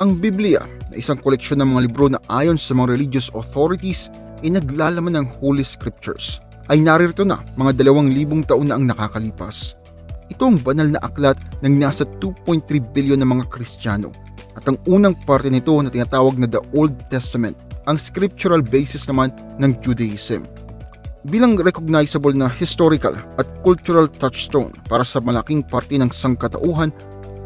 Ang Biblia na isang koleksyon ng mga libro na ayon sa mga religious authorities ay naglalaman ng Holy Scriptures, ay naririto na mga 2,000 taon na ang nakakalipas. Ito ang banal na aklat ng nasa 2.3 bilyon ng mga Kristiyano at ang unang parte nito na tinatawag na The Old Testament, ang scriptural basis naman ng Judaism. Bilang recognizable na historical at cultural touchstone para sa malaking parte ng sangkatauhan,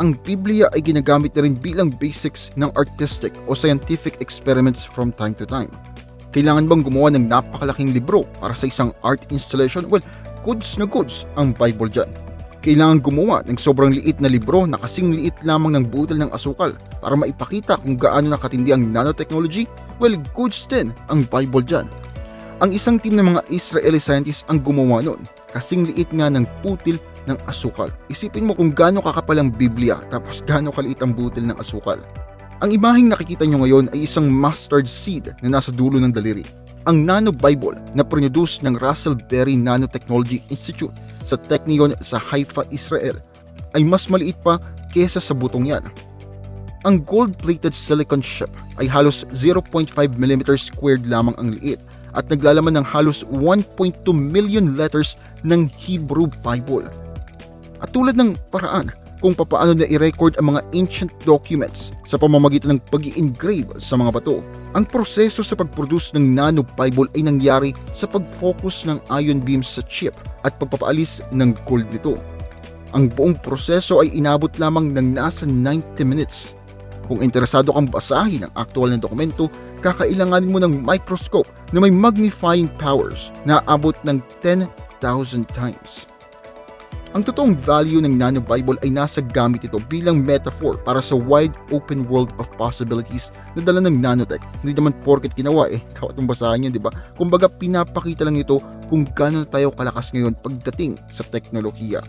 ang Biblia ay ginagamit na rin bilang basics ng artistic o scientific experiments from time to time. Kailangan bang gumawa ng napakalaking libro para sa isang art installation? Well, goods na goods ang Bible dyan. Kailangan gumawa ng sobrang liit na libro na kasing liit lamang ng budol ng asukal para maipakita kung gaano nakatindi ang nanotechnology? Well, goods din ang Bible dyan. Ang isang team ng mga Israeli scientists ang gumawa nun, kasing liit nga ng putil ng asukal. Isipin mo kung gaano kakapal ang Biblia tapos gaano kaliit ang butil ng asukal. Ang imaheng nakikita nyo ngayon ay isang mustard seed na nasa dulo ng daliri. Ang Nano Bible na produce ng Russell Berry Nanotechnology Institute sa Technion sa Haifa, Israel ay mas maliit pa kesa sa butong yan. Ang gold-plated silicon chip ay halos 0.5 mm squared lamang ang liit at naglalaman ng halos 1.2 million letters ng Hebrew Bible. At tulad ng paraan kung papaano na i-record ang mga ancient documents sa pamamagitan ng pag-i-engrave sa mga bato, ang proseso sa pag-produce ng Nano Bible ay nangyari sa pag-focus ng ion beams sa chip at pagpapaalis ng gold nito. Ang buong proseso ay inabot lamang ng nasa 90 minutes. Kung interesado kang basahin ang aktual na dokumento, kakailanganin mo ng microscope na may magnifying powers na abot ng 10,000 times. Ang totoong value ng Nano Bible ay nasa gamit ito bilang metaphor para sa wide open world of possibilities na dala ng nanotech. Hindi naman porket ginawa dapat mong basahin yun, di ba? Kumbaga pinapakita lang ito kung gaano tayo kalakas ngayon pagdating sa teknolohiya.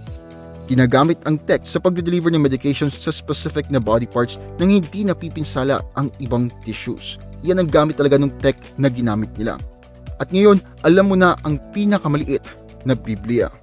Ginagamit ang tech sa pagde-deliver ng medications sa specific na body parts nang hindi napipinsala ang ibang tissues. Yan ang gamit talaga ng tech na ginamit nila. At ngayon, alam mo na ang pinakamaliit na Biblia.